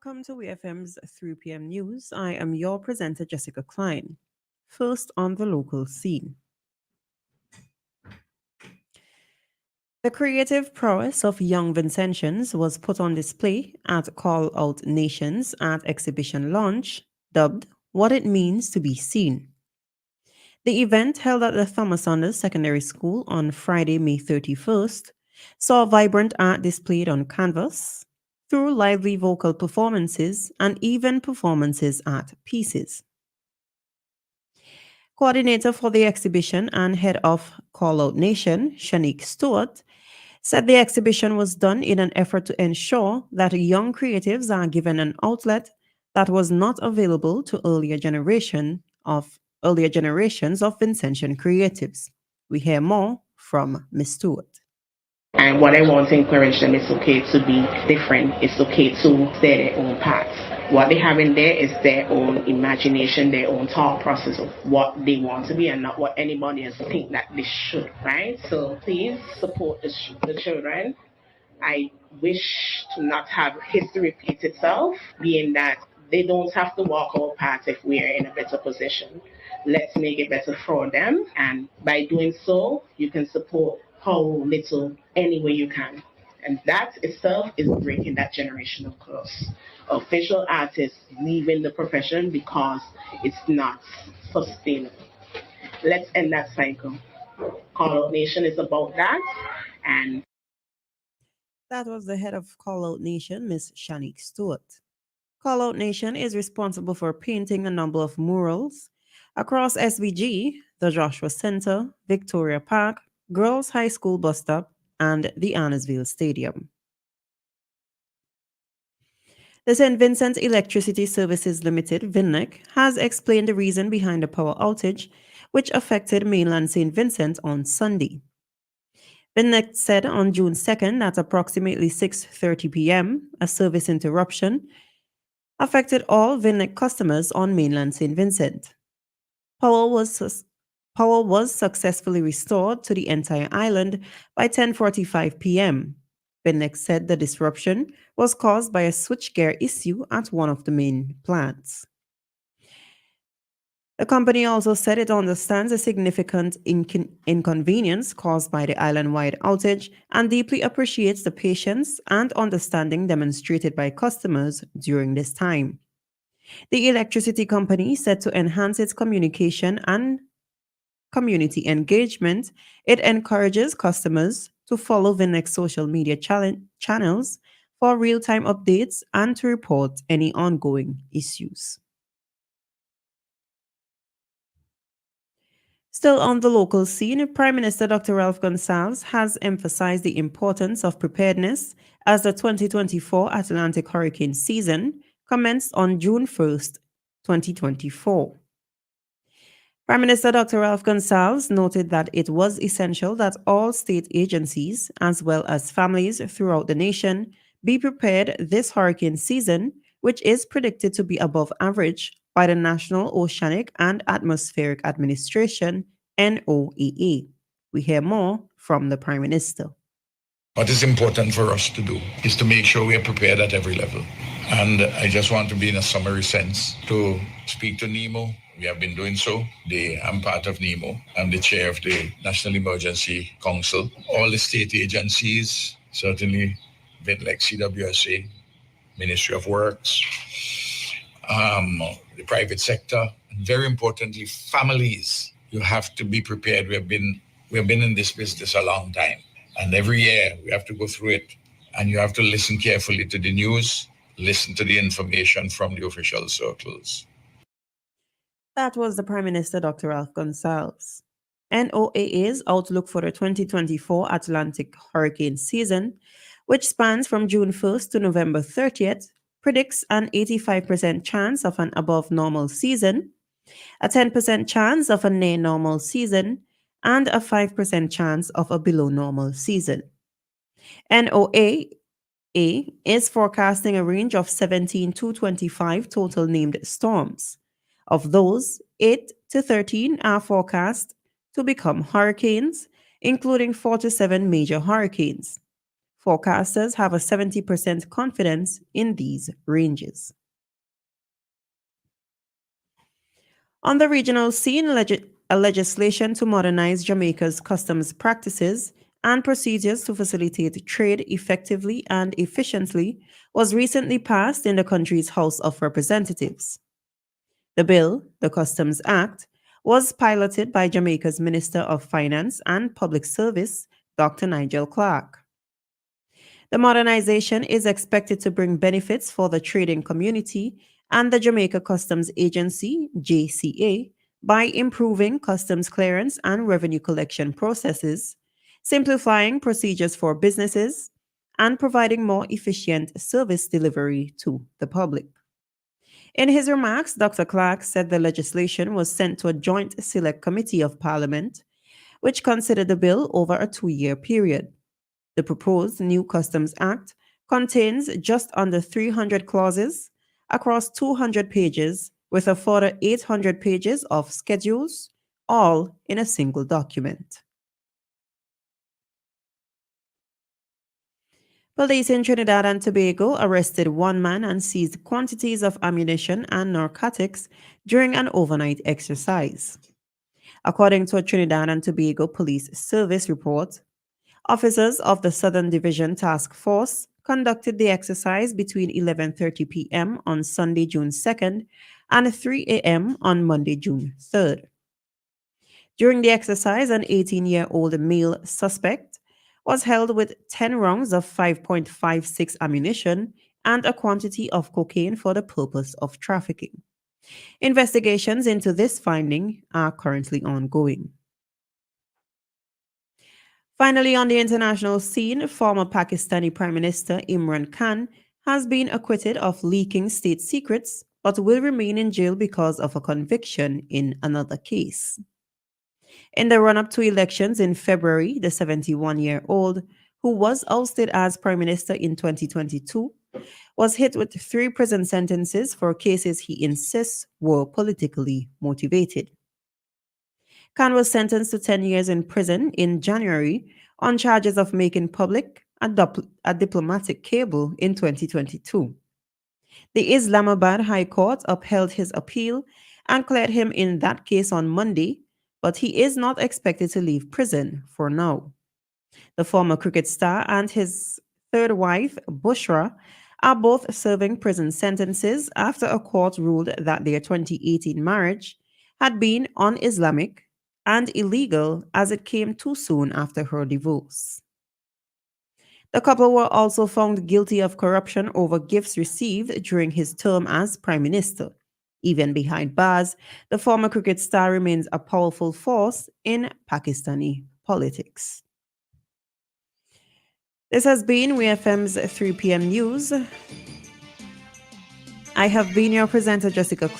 Welcome to WEFM's 3 p.m. news. I am your presenter, Jessica Klein. First on the local scene. The creative prowess of young Vincentians was put on display at Call Out Nations at exhibition launch, dubbed What It Means to Be Seen. The event held at the Thomas Saunders Secondary School on Friday, May 31st, saw vibrant art displayed on canvas, through lively vocal performances and even performances at pieces. Coordinator for the exhibition and head of Call Out Nation, Shanique Stewart, said the exhibition was done in an effort to ensure that young creatives are given an outlet that was not available to earlier generations of Vincentian creatives. We hear more from Ms. Stewart. And what I want to encourage them is okay to be different. It's okay to stay their own path. What they have in there is their own imagination, their own thought process of what they want to be and not what anybody else think that they should, right? So please support the children. I wish to not have history repeat itself, being that they don't have to walk our path if we are in a better position. Let's make it better for them. And by doing so, you can support how little any way you can. And that itself is breaking that generational curse of visual artists leaving the profession because it's not sustainable. Let's end that cycle. Call Out Nation is about that. And That was the head of Call Out Nation, Miss Shanique Stewart. Call Out Nation is responsible for painting a number of murals across SVG, the Joshua Center, Victoria Park, Girls High School bus stop, and the Annesville Stadium. The St. Vincent Electricity Services Limited, VINLEC, has explained the reason behind the power outage which affected mainland St. Vincent on Sunday. VINLEC said on June 2nd at approximately 6:30 p.m., a service interruption affected all VINLEC customers on mainland St. Vincent. Power was successfully restored to the entire island by 10:45 p.m. VINLEC said the disruption was caused by a switchgear issue at one of the main plants. The company also said it understands the significant inconvenience caused by the island-wide outage and deeply appreciates the patience and understanding demonstrated by customers during this time. The electricity company said to enhance its communication and community engagement, it encourages customers to follow VINLEC's social media channels for real-time updates and to report any ongoing issues. Still on the local scene, Prime Minister Dr. Ralph Gonsalves has emphasized the importance of preparedness as the 2024 Atlantic hurricane season commenced on June 1st, 2024. Prime Minister Dr. Ralph Gonsalves noted that it was essential that all state agencies, as well as families throughout the nation, be prepared this hurricane season, which is predicted to be above average by the National Oceanic and Atmospheric Administration, NOAA. We hear more from the Prime Minister. What is important for us to do is to make sure we are prepared at every level. And I just want to be in a summary sense to speak to NEMO. We have been doing so. I'm part of NEMO. I'm the chair of the National Emergency Council. All the state agencies, certainly like CWSA, Ministry of Works, the private sector, and very importantly, families. You have to be prepared. We have been in this business a long time. And every year we have to go through it. And you have to listen carefully to the news, listen to the information from the official circles. That was the Prime Minister, Dr. Ralph Gonsalves. NOAA's outlook for the 2024 Atlantic hurricane season, which spans from June 1st to November 30th, predicts an 85% chance of an above normal season, a 10% chance of a near normal season, and a 5% chance of a below normal season. NOAA is forecasting a range of 17 to 25 total named storms. Of those, 8 to 13 are forecast to become hurricanes, including 4 to 7 major hurricanes. Forecasters have a 70% confidence in these ranges. On the regional scene, a legislation to modernize Jamaica's customs practices and procedures to facilitate trade effectively and efficiently was recently passed in the country's House of Representatives. The bill, the Customs Act, was piloted by Jamaica's Minister of Finance and Public Service, Dr. Nigel Clark. The modernization is expected to bring benefits for the trading community and the Jamaica Customs Agency, JCA, by improving customs clearance and revenue collection processes, simplifying procedures for businesses, and providing more efficient service delivery to the public. In his remarks, Dr. Clark said the legislation was sent to a joint select committee of Parliament, which considered the bill over a 2-year period. The proposed new Customs Act contains just under 300 clauses across 200 pages, with a further 800 pages of schedules, all in a single document. Police in Trinidad and Tobago arrested one man and seized quantities of ammunition and narcotics during an overnight exercise. According to a Trinidad and Tobago Police Service report, officers of the Southern Division Task Force conducted the exercise between 11:30 p.m. on Sunday, June 2nd and 3 a.m. on Monday, June 3rd. During the exercise, an 18-year-old male suspect was held with 10 rounds of 5.56 ammunition and a quantity of cocaine for the purpose of trafficking. Investigations into this finding are currently ongoing. Finally, on the international scene, former Pakistani Prime Minister Imran Khan has been acquitted of leaking state secrets but will remain in jail because of a conviction in another case. In the run up to elections in February, the 71-year-old, who was ousted as Prime Minister in 2022, was hit with 3 prison sentences for cases he insists were politically motivated. Khan was sentenced to 10 years in prison in January on charges of making public a diplomatic cable in 2022. The Islamabad High Court upheld his appeal and cleared him in that case on Monday, but he is not expected to leave prison for now. The former cricket star and his third wife, Bushra, are both serving prison sentences after a court ruled that their 2018 marriage had been un-Islamic and illegal as it came too soon after her divorce. The couple were also found guilty of corruption over gifts received during his term as Prime Minister. Even behind bars, the former cricket star remains a powerful force in Pakistani politics. This has been WEFM's 3 p.m. news. I have been your presenter, Jessica Klein.